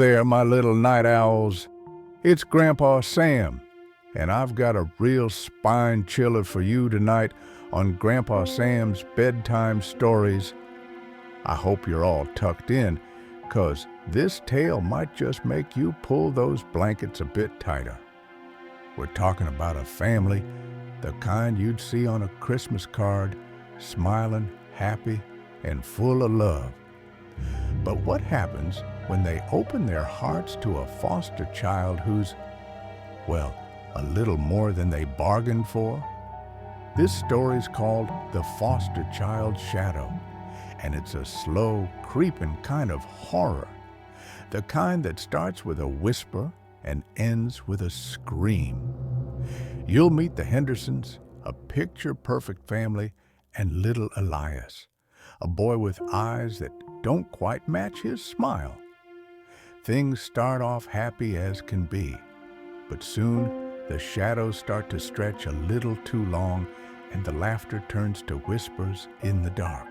There, my little night owls. It's Grandpa Sam, and I've got a real spine chiller for you tonight on Grandpa Sam's Bedtime Stories. I hope you're all tucked in, 'cause this tale might just make you pull those blankets a bit tighter. We're talking about a family, the kind you'd see on a Christmas card, smiling, happy, and full of love. But what happens when they open their hearts to a foster child who's, well, a little more than they bargained for? This story's called The Foster Child's Shadow, and it's a slow, creeping kind of horror. The kind that starts with a whisper and ends with a scream. You'll meet the Hendersons, a picture-perfect family, and little Elias, a boy with eyes that don't quite match his smile. Things start off happy as can be, but soon the shadows start to stretch a little too long and the laughter turns to whispers in the dark.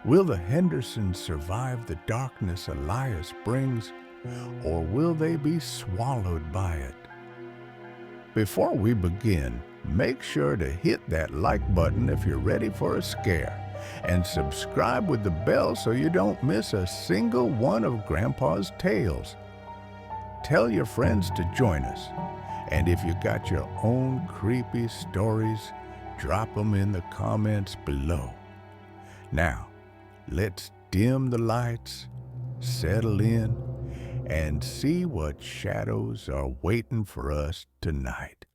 Will the Hendersons survive the darkness Elias brings, or will they be swallowed by it? Before we begin, make sure to hit that like button if you're ready for a scare, and subscribe with the bell so you don't miss a single one of Grandpa's tales. Tell your friends to join us, and if you got your own creepy stories, drop them in the comments below. Now, let's dim the lights, settle in, and see what shadows are waiting for us tonight.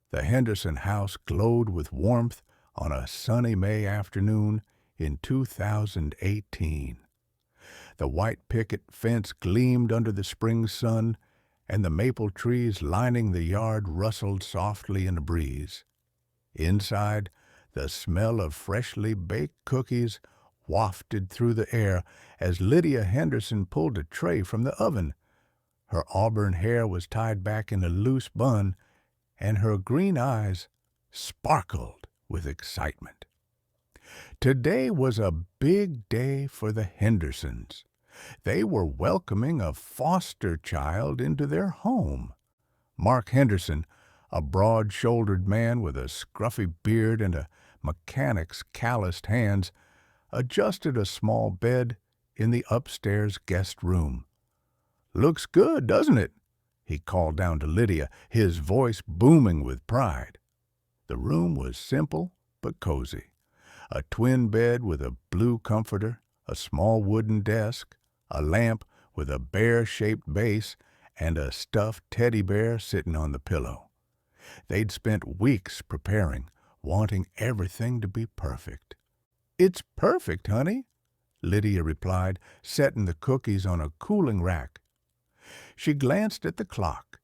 The Henderson house glowed with warmth on a sunny May afternoon in 2018. The white picket fence gleamed under the spring sun, and the maple trees lining the yard rustled softly in the breeze. Inside, the smell of freshly baked cookies wafted through the air as Lydia Henderson pulled a tray from the oven. Her auburn hair was tied back in a loose bun, and her green eyes sparkled with excitement. Today was a big day for the Hendersons. They were welcoming a foster child into their home. Mark Henderson, a broad-shouldered man with a scruffy beard and a mechanic's calloused hands, adjusted a small bed in the upstairs guest room. "Looks good, doesn't it?" he called down to Lydia, his voice booming with pride. The room was simple but cozy. A twin bed with a blue comforter, a small wooden desk, a lamp with a bear-shaped base, and a stuffed teddy bear sitting on the pillow. They'd spent weeks preparing, wanting everything to be perfect. "It's perfect, honey," Lydia replied, setting the cookies on a cooling rack. She glanced at the clock.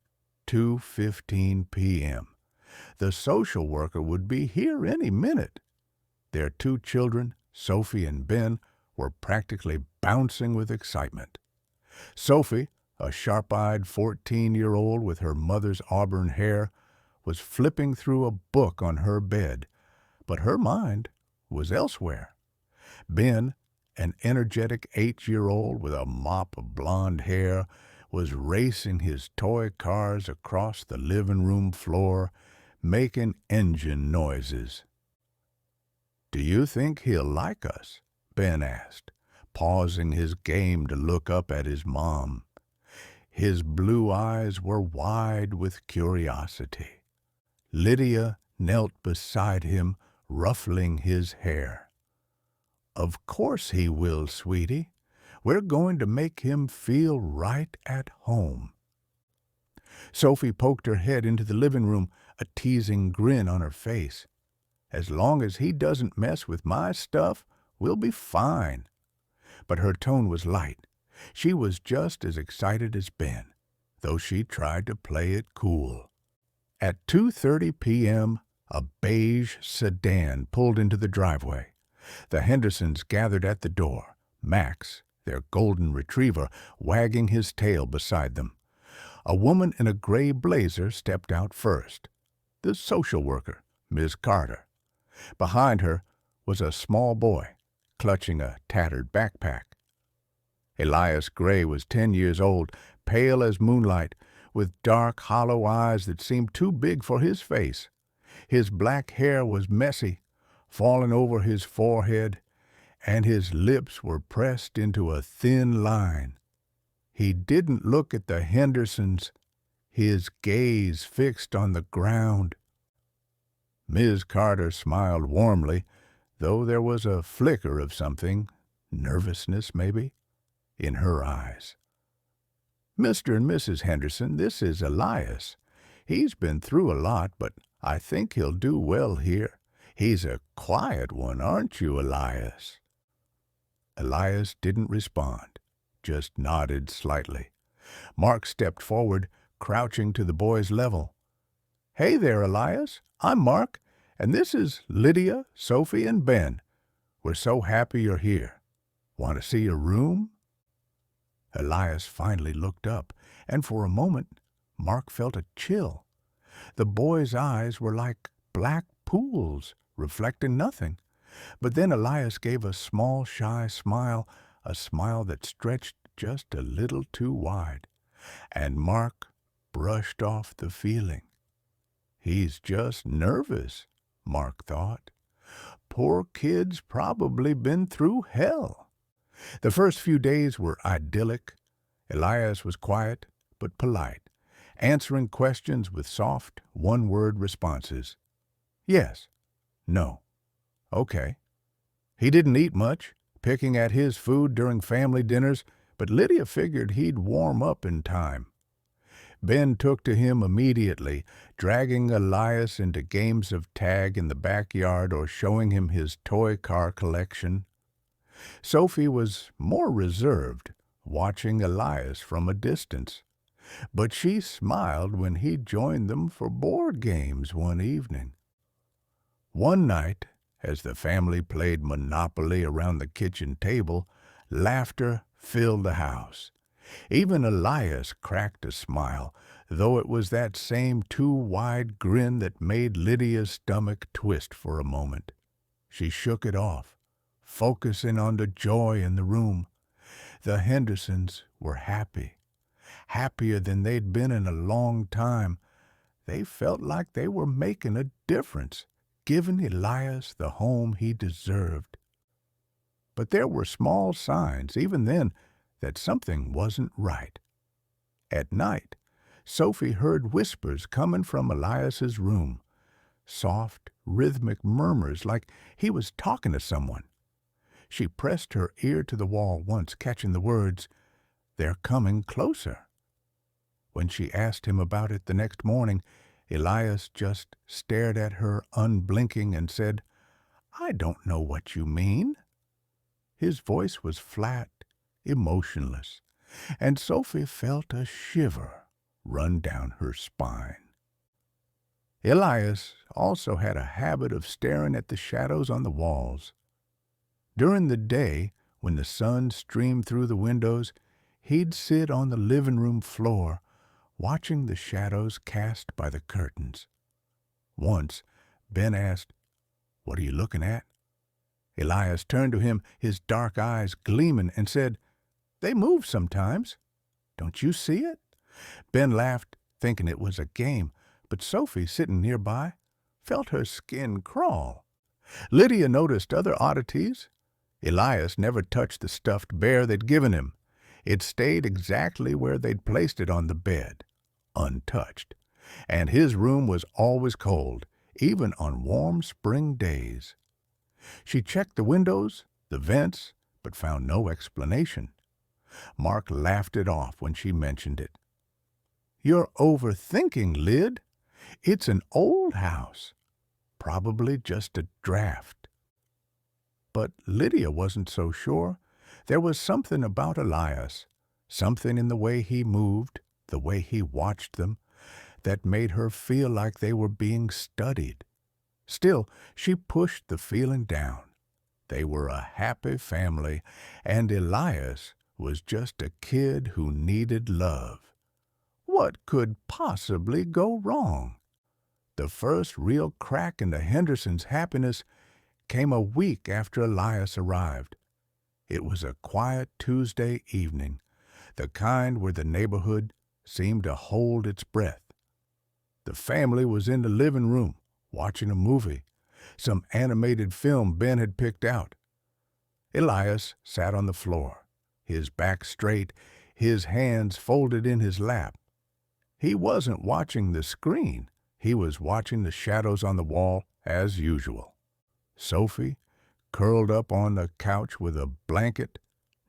2:15 p.m. The social worker would be here any minute. Their two children, Sophie and Ben, were practically bouncing with excitement. Sophie, a sharp-eyed 14-year-old with her mother's auburn hair, was flipping through a book on her bed, but her mind was elsewhere. Ben, an energetic 8-year-old with a mop of blonde hair, was racing his toy cars across the living room floor, making engine noises. "Do you think he'll like us?" Ben asked, pausing his game to look up at his mom. His blue eyes were wide with curiosity. Lydia knelt beside him, ruffling his hair. "Of course he will, sweetie. We're going to make him feel right at home." Sophie poked her head into the living room, a teasing grin on her face. "As long as he doesn't mess with my stuff, we'll be fine." But her tone was light. She was just as excited as Ben, though she tried to play it cool. At 2:30 p.m., a beige sedan pulled into the driveway. The Hendersons gathered at the door, Max, their golden retriever, wagging his tail beside them. A woman in a gray blazer stepped out first, the social worker, Miss Carter. Behind her was a small boy, clutching a tattered backpack. Elias Gray was 10 years old, pale as moonlight, with dark, hollow eyes that seemed too big for his face. His black hair was messy, falling over his forehead, and his lips were pressed into a thin line. He didn't look at the Hendersons, his gaze fixed on the ground. Ms. Carter smiled warmly, though there was a flicker of something, nervousness maybe, in her eyes. "Mr. and Mrs. Henderson, this is Elias. He's been through a lot, but I think he'll do well here. He's a quiet one, aren't you, Elias?" Elias didn't respond, just nodded slightly. Mark stepped forward, crouching to the boy's level. "Hey there, Elias. I'm Mark, and this is Lydia, Sophie, and Ben. We're so happy you're here. Want to see your room?" Elias finally looked up, and for a moment Mark felt a chill. The boy's eyes were like black pools, reflecting nothing. But then Elias gave a small, shy smile, a smile that stretched just a little too wide, and Mark brushed off the feeling. He's just nervous, Mark thought. Poor kid's probably been through hell. The first few days were idyllic. Elias was quiet but polite, answering questions with soft, one-word responses. Yes, no, okay. He didn't eat much, picking at his food during family dinners, but Lydia figured he'd warm up in time. Ben took to him immediately, dragging Elias into games of tag in the backyard or showing him his toy car collection. Sophie was more reserved, watching Elias from a distance, but she smiled when he joined them for board games one evening. One night, as the family played Monopoly around the kitchen table, laughter filled the house. Even Elias cracked a smile, though it was that same too-wide grin that made Lydia's stomach twist for a moment. She shook it off, focusing on the joy in the room. The Hendersons were happy, happier than they'd been in a long time. They felt like they were making a difference, giving Elias the home he deserved. But there were small signs, even then, that something wasn't right. At night, Sophie heard whispers coming from Elias's room, soft, rhythmic murmurs like he was talking to someone. She pressed her ear to the wall once, catching the words, "They're coming closer." When she asked him about it the next morning, Elias just stared at her unblinking and said, "I don't know what you mean." His voice was flat, emotionless, and Sophie felt a shiver run down her spine. Elias also had a habit of staring at the shadows on the walls. During the day, when the sun streamed through the windows, he'd sit on the living room floor, watching the shadows cast by the curtains. Once, Ben asked, "What are you looking at?" Elias turned to him, his dark eyes gleaming, and said, "They move sometimes. Don't you see it?" Ben laughed, thinking it was a game, but Sophie, sitting nearby, felt her skin crawl. Lydia noticed other oddities. Elias never touched the stuffed bear they'd given him. It stayed exactly where they'd placed it on the bed, untouched. And his room was always cold, even on warm spring days. She checked the windows, the vents, but found no explanation. Mark laughed it off when she mentioned it. "You're overthinking, Lyd. It's an old house. Probably just a draft." But Lydia wasn't so sure. There was something about Elias, something in the way he moved, the way he watched them, that made her feel like they were being studied. Still, she pushed the feeling down. They were a happy family, and Elias was just a kid who needed love. What could possibly go wrong? The first real crack in the Hendersons' happiness came a week after Elias arrived. It was a quiet Tuesday evening, the kind where the neighborhood seemed to hold its breath. The family was in the living room, watching a movie, some animated film Ben had picked out. Elias sat on the floor, his back straight, his hands folded in his lap. He wasn't watching the screen. He was watching the shadows on the wall as usual. Sophie, curled up on the couch with a blanket,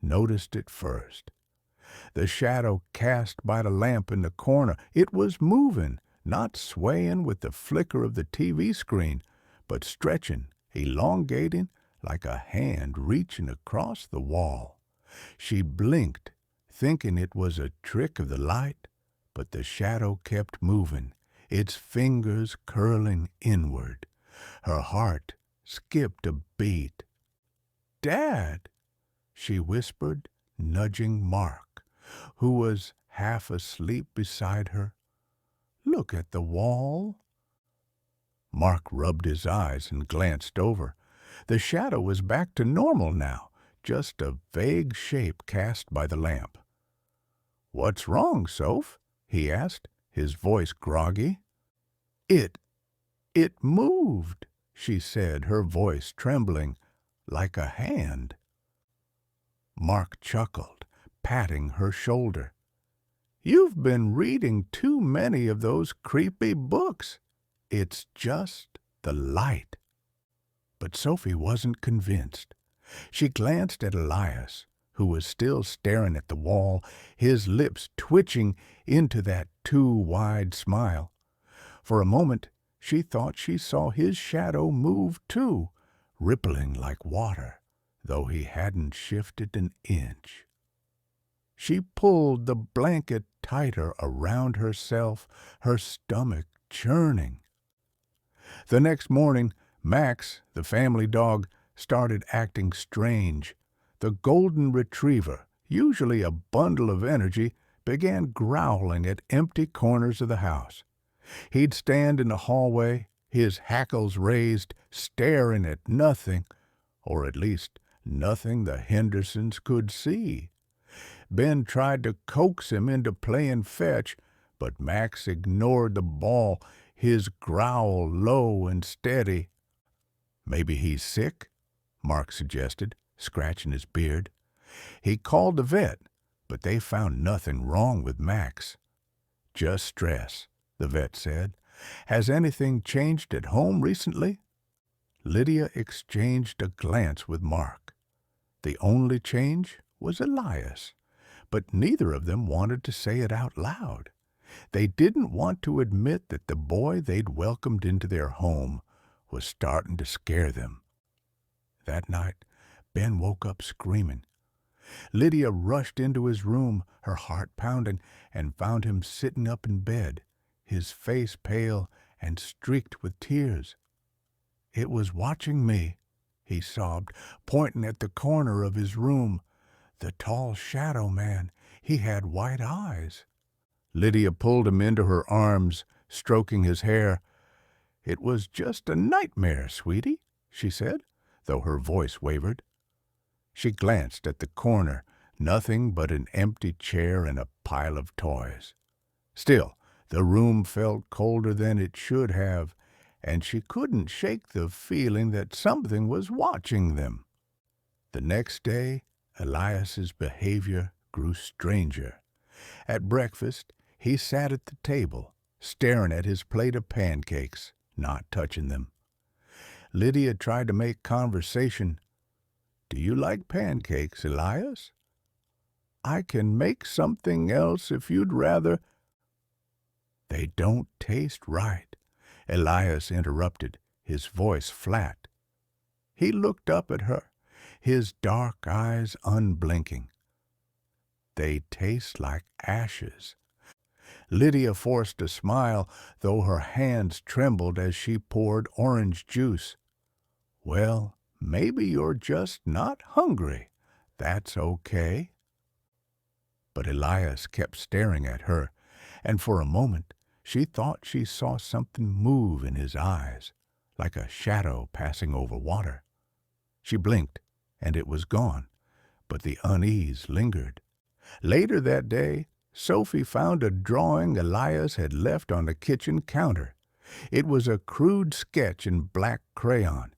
noticed it first. The shadow cast by the lamp in the corner, it was moving, not swaying with the flicker of the TV screen, but stretching, elongating, like a hand reaching across the wall. She blinked, thinking it was a trick of the light, but the shadow kept moving, its fingers curling inward. Her heart skipped a beat. "Dad," she whispered, nudging Mark, who was half asleep beside her. "Look at the wall." Mark rubbed his eyes and glanced over. The shadow was back to normal now, just a vague shape cast by the lamp. "What's wrong, Soph?" he asked, his voice groggy. It moved," she said, her voice trembling, "like a hand." Mark chuckled, patting her shoulder. "You've been reading too many of those creepy books. It's just the light." But Sophie wasn't convinced. She glanced at Elias, who was still staring at the wall, his lips twitching into that too-wide smile. For a moment, she thought she saw his shadow move too, rippling like water, though he hadn't shifted an inch. She pulled the blanket tighter around herself, her stomach churning. The next morning, Max, the family dog, started acting strange. The golden retriever, usually a bundle of energy, began growling at empty corners of the house. He'd stand in the hallway, his hackles raised, staring at nothing, or at least nothing the Hendersons could see. Ben tried to coax him into playing fetch, but Max ignored the ball, his growl low and steady. "Maybe he's sick?" Mark suggested, scratching his beard. He called the vet, but they found nothing wrong with Max. "Just stress," the vet said. "Has anything changed at home recently?" Lydia exchanged a glance with Mark. The only change was Elias, but neither of them wanted to say it out loud. They didn't want to admit that the boy they'd welcomed into their home was starting to scare them. That night, Ben woke up screaming. Lydia rushed into his room, her heart pounding, and found him sitting up in bed, his face pale and streaked with tears. "It was watching me," he sobbed, pointing at the corner of his room. "The tall shadow man, he had white eyes." Lydia pulled him into her arms, stroking his hair. "It was just a nightmare, sweetie," she said, though her voice wavered. She glanced at the corner, nothing but an empty chair and a pile of toys. Still, the room felt colder than it should have, and she couldn't shake the feeling that something was watching them. The next day, Elias's behavior grew stranger. At breakfast, he sat at the table, staring at his plate of pancakes, not touching them. Lydia tried to make conversation. "Do you like pancakes, Elias?" "I can make something else if you'd rather—" "They don't taste right," Elias interrupted, his voice flat. He looked up at her, his dark eyes unblinking. "They taste like ashes." Lydia forced a smile, though her hands trembled as she poured orange juice. "Well, maybe you're just not hungry. That's okay." But Elias kept staring at her, and for a moment she thought she saw something move in his eyes, like a shadow passing over water. She blinked, and it was gone, but the unease lingered. Later that day, Sophie found a drawing Elias had left on the kitchen counter. It was a crude sketch in black crayon.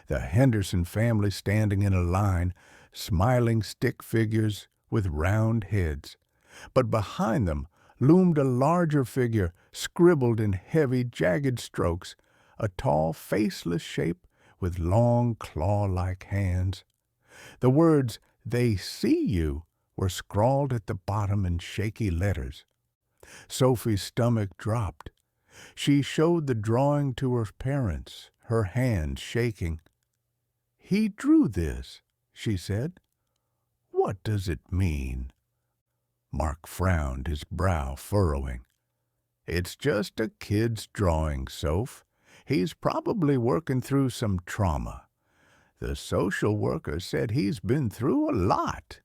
The Henderson family standing in a line, smiling stick figures with round heads. But behind them loomed a larger figure, scribbled in heavy, jagged strokes, a tall, faceless shape with long, claw-like hands. The words, "They see you," were scrawled at the bottom in shaky letters. Sophie's stomach dropped. She showed the drawing to her parents, her hands shaking. "He drew this," she said. "What does it mean?" Mark frowned, his brow furrowing. "It's just a kid's drawing, Soph. He's probably working through some trauma. The social worker said he's been through a lot."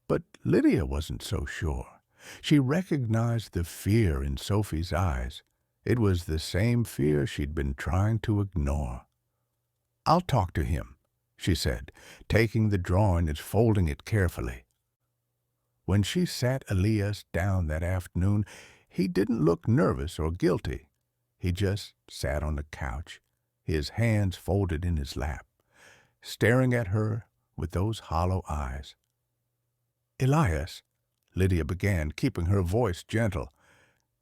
But Lydia wasn't so sure. She recognized the fear in Sophie's eyes. It was the same fear she'd been trying to ignore. "I'll talk to him," she said, taking the drawing and folding it carefully. When she sat Elias down that afternoon, he didn't look nervous or guilty. He just sat on the couch, his hands folded in his lap, staring at her with those hollow eyes. "Elias," Lydia began, keeping her voice gentle,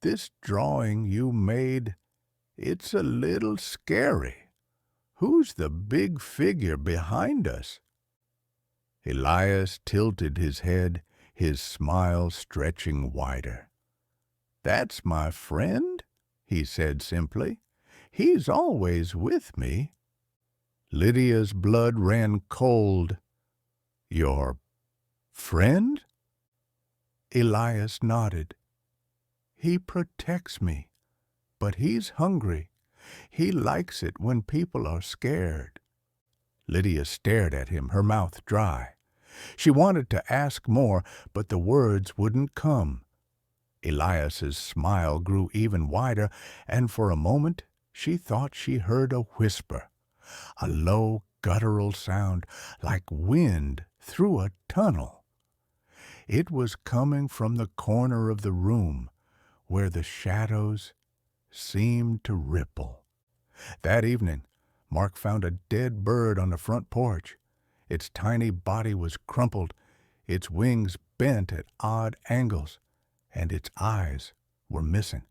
"this drawing you made, it's a little scary. Who's the big figure behind us?" Elias tilted his head, his smile stretching wider. "That's my friend," he said simply. "He's always with me." Lydia's blood ran cold. "Your friend?" Elias nodded. "He protects me, but he's hungry. He likes it when people are scared." Lydia stared at him, her mouth dry. She wanted to ask more, but the words wouldn't come. Elias's smile grew even wider, and for a moment she thought she heard a whisper, a low, guttural sound like wind through a tunnel. It was coming from the corner of the room where the shadows seemed to ripple. That evening, Mark found a dead bird on the front porch. Its tiny body was crumpled, its wings bent at odd angles, and its eyes were missing.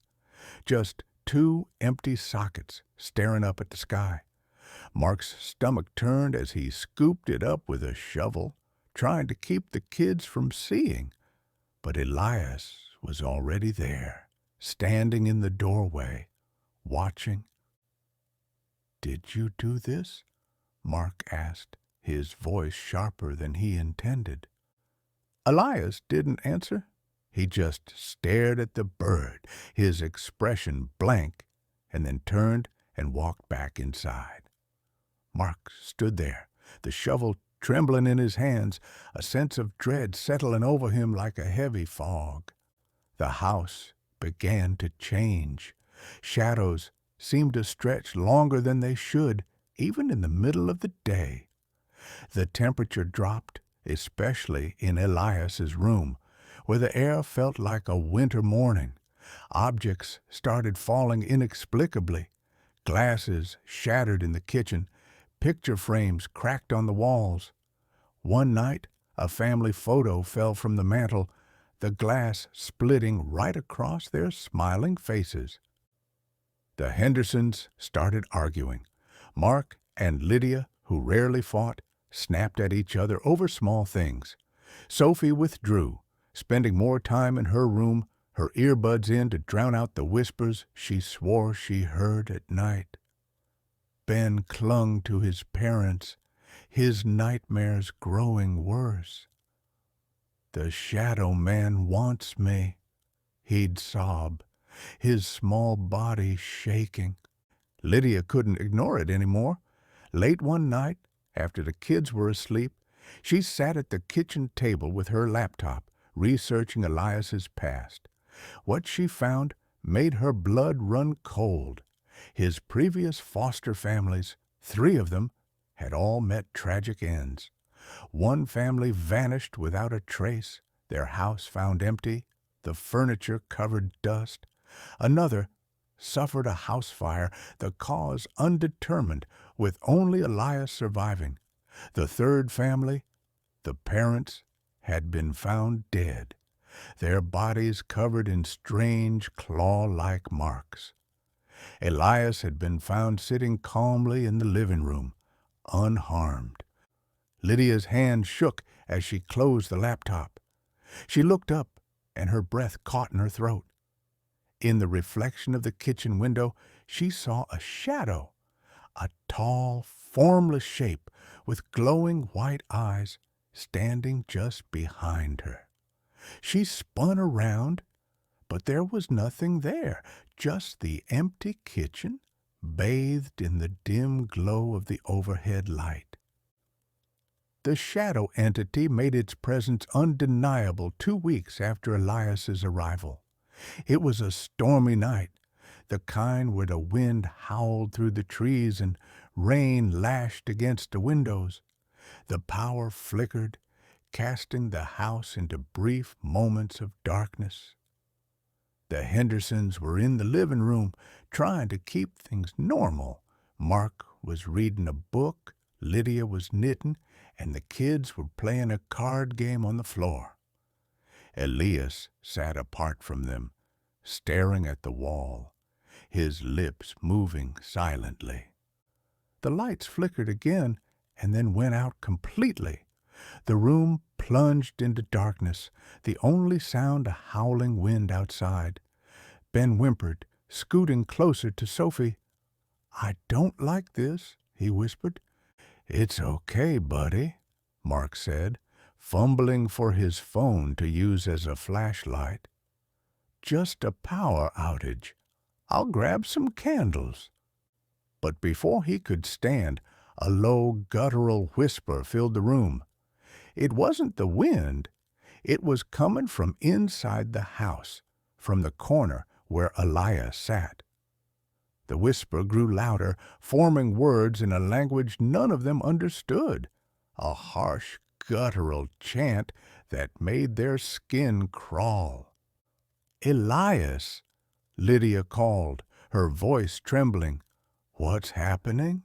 Just two empty sockets staring up at the sky. Mark's stomach turned as he scooped it up with a shovel, trying to keep the kids from seeing. But Elias was already there, standing in the doorway, watching. "Did you do this?" Mark asked, his voice sharper than he intended. Elias didn't answer. He just stared at the bird, his expression blank, and then turned and walked back inside. Mark stood there, the shovel trembling in his hands, a sense of dread settling over him like a heavy fog. The house began to change. Shadows seemed to stretch longer than they should, even in the middle of the day. The temperature dropped, especially in Elias's room, where the air felt like a winter morning. Objects started falling inexplicably. Glasses shattered in the kitchen, picture frames cracked on the walls. One night, a family photo fell from the mantel, the glass splitting right across their smiling faces. The Hendersons started arguing. Mark and Lydia, who rarely fought, snapped at each other over small things. Sophie withdrew, spending more time in her room, her earbuds in to drown out the whispers she swore she heard at night. Ben clung to his parents, his nightmares growing worse. "The shadow man wants me," he'd sob, his small body shaking. Lydia couldn't ignore it anymore. Late one night, after the kids were asleep, she sat at the kitchen table with her laptop, researching Elias's past. What she found made her blood run cold. His previous foster families, 3 of them, had all met tragic ends. One family vanished without a trace, their house found empty, the furniture covered dust. Another suffered a house fire, the cause undetermined, with only Elias surviving. The third family, the parents, had been found dead, their bodies covered in strange claw-like marks. Elias had been found sitting calmly in the living room, unharmed. Lydia's hand shook as she closed the laptop. She looked up, and her breath caught in her throat. In the reflection of the kitchen window, she saw a shadow, a tall, formless shape with glowing white eyes standing just behind her. She spun around, but there was nothing there, just the empty kitchen, bathed in the dim glow of the overhead light. The shadow entity made its presence undeniable 2 weeks after Elias's arrival. It was a stormy night, the kind where the wind howled through the trees and rain lashed against the windows. The power flickered, casting the house into brief moments of darkness. The Hendersons were in the living room, trying to keep things normal. Mark was reading a book, Lydia was knitting, and the kids were playing a card game on the floor. Elias sat apart from them, staring at the wall, his lips moving silently. The lights flickered again and then went out completely. The room plunged into darkness, the only sound a howling wind outside. Ben whimpered, scooting closer to Sophie. "I don't like this," he whispered. "It's okay, buddy," Mark said, fumbling for his phone to use as a flashlight. "Just a power outage. I'll grab some candles." But before he could stand, a low, guttural whisper filled the room. It wasn't the wind. It was coming from inside the house, from the corner where Elias sat. The whisper grew louder, forming words in a language none of them understood, a harsh, guttural chant that made their skin crawl. "Elias," Lydia called, her voice trembling. "What's happening?"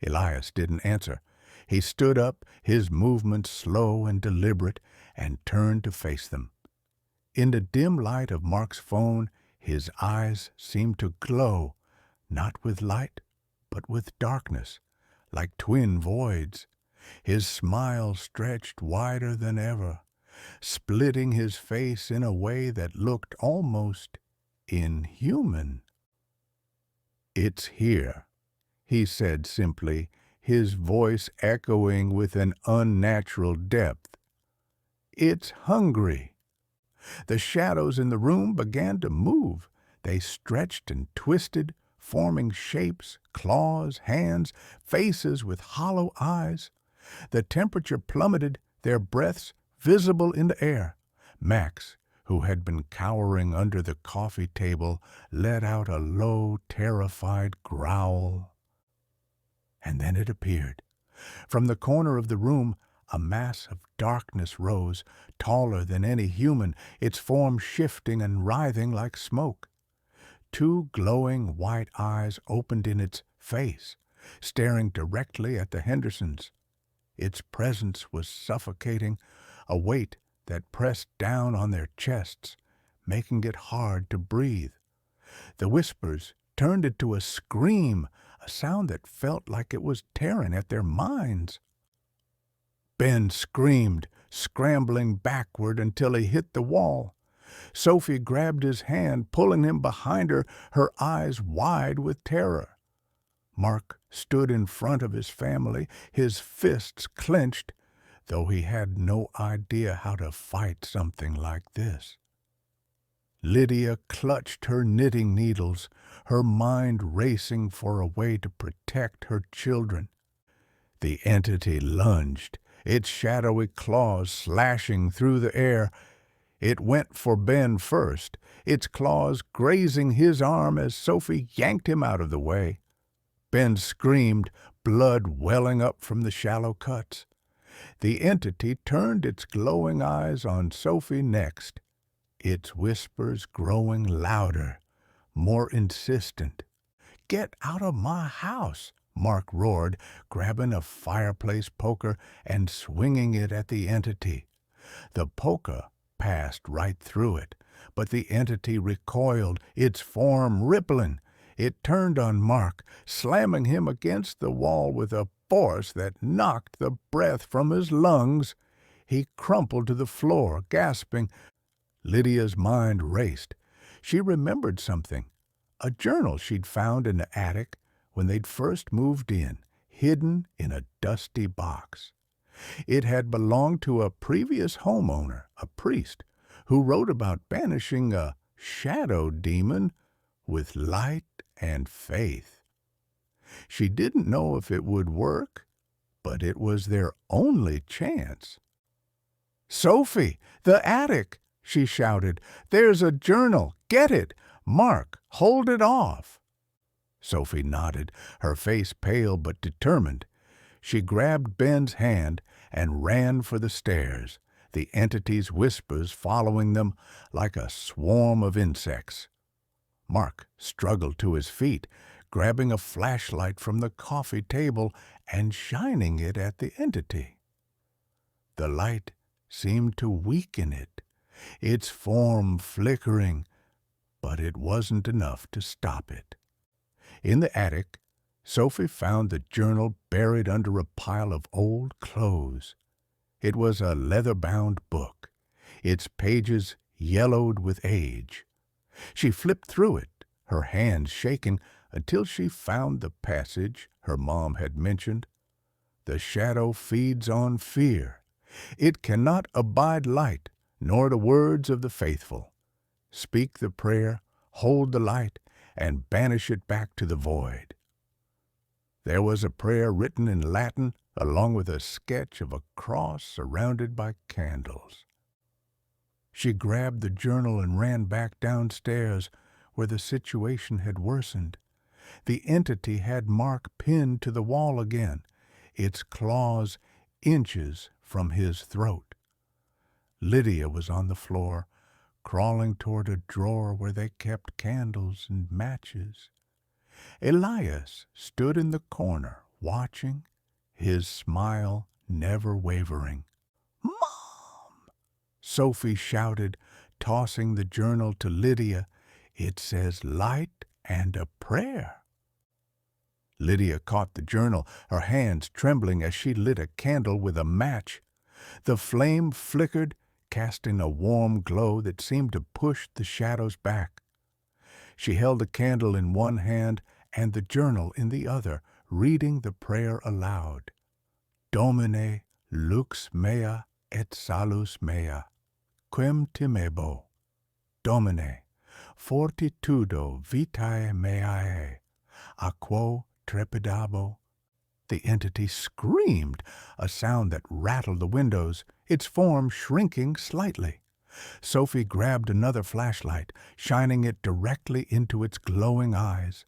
Elias didn't answer. He stood up, his movements slow and deliberate, and turned to face them. In the dim light of Mark's phone, his eyes seemed to glow, not with light, but with darkness, like twin voids. His smile stretched wider than ever, splitting his face in a way that looked almost inhuman. "It's here," he said simply, his voice echoing with an unnatural depth. "It's hungry." The shadows in the room began to move. They stretched and twisted, forming shapes, claws, hands, faces with hollow eyes. The temperature plummeted, their breaths visible in the air. Max, who had been cowering under the coffee table, let out a low, terrified growl. And then it appeared. From the corner of the room, a mass of darkness rose, taller than any human, its form shifting and writhing like smoke. 2 glowing white eyes opened in its face, staring directly at the Hendersons. Its presence was suffocating, a weight that pressed down on their chests, making it hard to breathe. The whispers turned into a scream, a sound that felt like it was tearing at their minds. Ben screamed, scrambling backward until he hit the wall. Sophie grabbed his hand, pulling him behind her, her eyes wide with terror. Mark stood in front of his family, his fists clenched, though he had no idea how to fight something like this. Lydia clutched her knitting needles, her mind racing for a way to protect her children. The entity lunged, its shadowy claws slashing through the air. It went for Ben first, its claws grazing his arm as Sophie yanked him out of the way. Ben screamed, blood welling up from the shallow cuts. The entity turned its glowing eyes on Sophie next, its whispers growing louder, more insistent. "Get out of my house!" Mark roared, grabbing a fireplace poker and swinging it at the entity. The poker passed right through it, but the entity recoiled, its form rippling. It turned on Mark, slamming him against the wall with a force that knocked the breath from his lungs. He crumpled to the floor, gasping. Lydia's mind raced. She remembered something, a journal she'd found in the attic when they'd first moved in, hidden in a dusty box. It had belonged to a previous homeowner, a priest, who wrote about banishing a shadow demon with light and faith. She didn't know if it would work, but it was their only chance. "Sophie, the attic!" she shouted. "There's a journal. Get it! Mark, hold it off!" Sophie nodded, her face pale but determined. She grabbed Ben's hand and ran for the stairs, the entity's whispers following them like a swarm of insects. Mark struggled to his feet, grabbing a flashlight from the coffee table and shining it at the entity. The light seemed to weaken it, its form flickering, but it wasn't enough to stop it. In the attic, Sophie found the journal buried under a pile of old clothes. It was a leather-bound book, its pages yellowed with age. She flipped through it, her hands shaking, until she found the passage her mom had mentioned. "The shadow feeds on fear. It cannot abide light, nor the words of the faithful. Speak the prayer, hold the light, and banish it back to the void." There was a prayer written in Latin, along with a sketch of a cross surrounded by candles. She grabbed the journal and ran back downstairs, where the situation had worsened. The entity had Mark pinned to the wall again, its claws inches from his throat. Lydia was on the floor, crawling toward a drawer where they kept candles and matches. Elias stood in the corner, watching, his smile never wavering. "Mom!" Sophie shouted, tossing the journal to Lydia. "It says light and a prayer." Lydia caught the journal, her hands trembling as she lit a candle with a match. The flame flickered, casting a warm glow that seemed to push the shadows back. She held the candle in one hand and the journal in the other, reading the prayer aloud. "Domine lux mea et salus mea, quem timebo. Domine, fortitudo vitae meae, a quo trepidabo." The entity screamed, a sound that rattled the windows, its form shrinking slightly. Sophie grabbed another flashlight, shining it directly into its glowing eyes.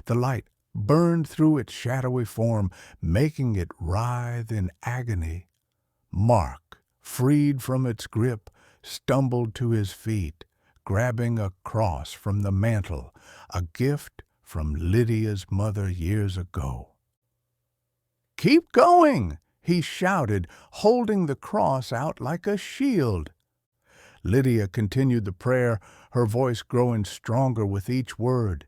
The light burned through its shadowy form, making it writhe in agony. Mark, freed from its grip, stumbled to his feet, grabbing a cross from the mantel, a gift from Lydia's mother years ago. "Keep going!" he shouted, holding the cross out like a shield. Lydia continued the prayer, her voice growing stronger with each word.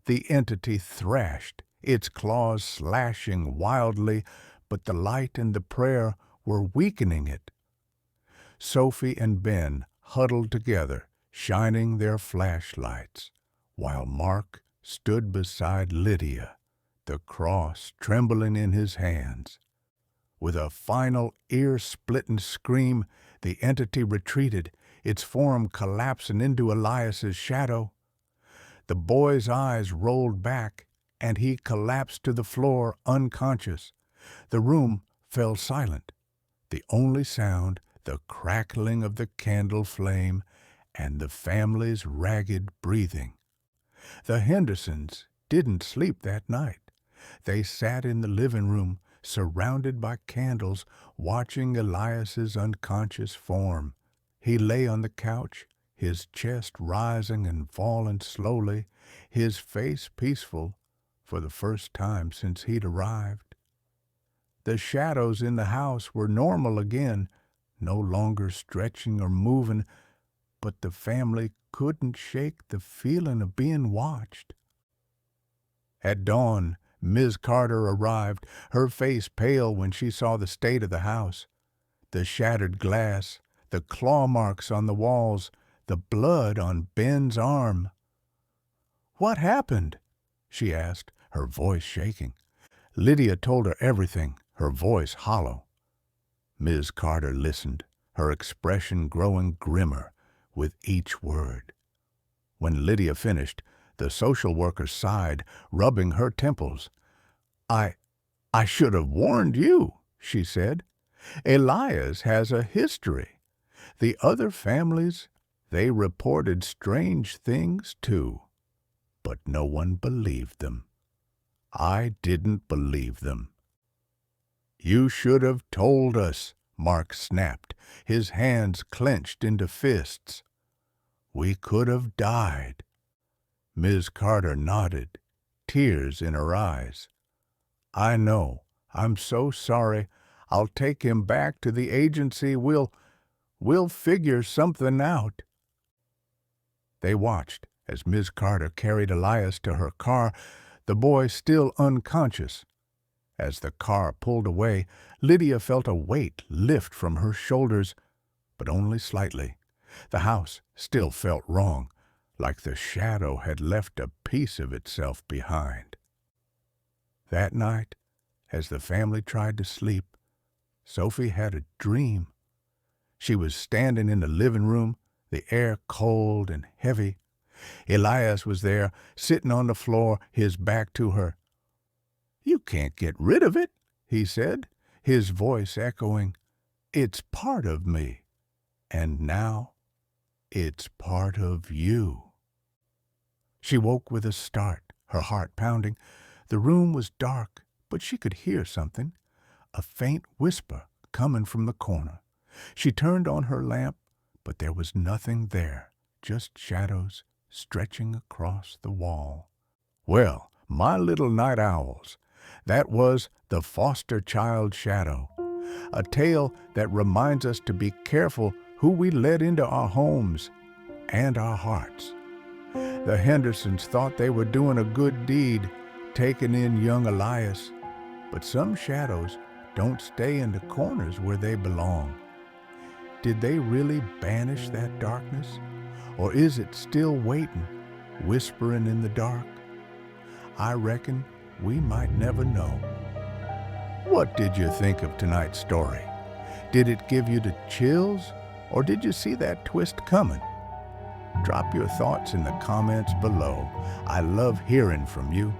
The entity thrashed, its claws slashing wildly, but the light and the prayer were weakening it. Sophie and Ben huddled together, shining their flashlights, while Mark stood beside Lydia, the cross trembling in his hands. With a final ear-splitting scream, the entity retreated, its form collapsing into Elias's shadow. The boy's eyes rolled back, and he collapsed to the floor unconscious. The room fell silent, the only sound the crackling of the candle flame and the family's ragged breathing. The Hendersons didn't sleep that night. They sat in the living room, surrounded by candles, watching Elias's unconscious form. He lay on the couch, his chest rising and falling slowly, his face peaceful for the first time since he'd arrived. The shadows in the house were normal again, no longer stretching or moving, but the family couldn't shake the feeling of being watched. At dawn, Ms. Carter arrived, her face pale when she saw the state of the house. The shattered glass, the claw marks on the walls, the blood on Ben's arm. "What happened?" she asked, her voice shaking. Lydia told her everything, her voice hollow. Ms. Carter listened, her expression growing grimmer with each word. When Lydia finished, the social worker sighed, rubbing her temples. I should have warned you," she said. "Elias has a history. The other families, they reported strange things too, but no one believed them. I didn't believe them." "You should have told us," Mark snapped, his hands clenched into fists. "We could have died." Ms. Carter nodded, tears in her eyes. "I know. I'm so sorry. I'll take him back to the agency. We'll figure something out." They watched as Ms. Carter carried Elias to her car, the boy still unconscious. As the car pulled away, Lydia felt a weight lift from her shoulders, but only slightly. The house still felt wrong, like the shadow had left a piece of itself behind. That night, as the family tried to sleep, Sophie had a dream. She was standing in the living room, the air cold and heavy. Elias was there, sitting on the floor, his back to her. "You can't get rid of it," he said, his voice echoing. "It's part of me. And now, it's part of you." She woke with a start, her heart pounding. The room was dark, but she could hear something, a faint whisper coming from the corner. She turned on her lamp, but there was nothing there, just shadows stretching across the wall. Well, my little night owls, that was The Foster Child Shadow, a tale that reminds us to be careful who we let into our homes and our hearts. The Hendersons thought they were doing a good deed, taking in young Elias, but some shadows don't stay in the corners where they belong. Did they really banish that darkness, or is it still waiting, whispering in the dark? I reckon we might never know. What did you think of tonight's story? Did it give you the chills, or did you see that twist coming? Drop your thoughts in the comments below. I love hearing from you.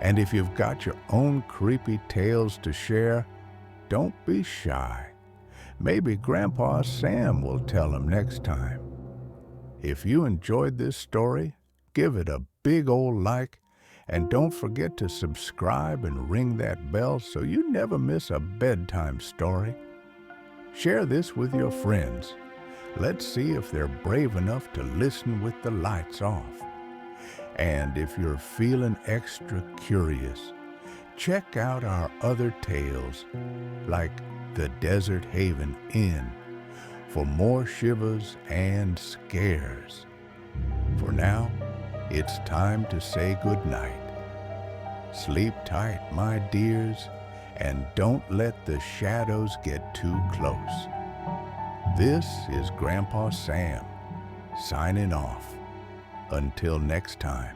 And if you've got your own creepy tales to share, don't be shy. Maybe Grandpa Sam will tell them next time. If you enjoyed this story, give it a big old like, and don't forget to subscribe and ring that bell so you never miss a bedtime story. Share this with your friends. Let's see if they're brave enough to listen with the lights off. And if you're feeling extra curious, check out our other tales, like The Desert Haven Inn, for more shivers and scares. For now, it's time to say goodnight. Sleep tight, my dears, and don't let the shadows get too close. This is Grandpa Sam, signing off. Until next time.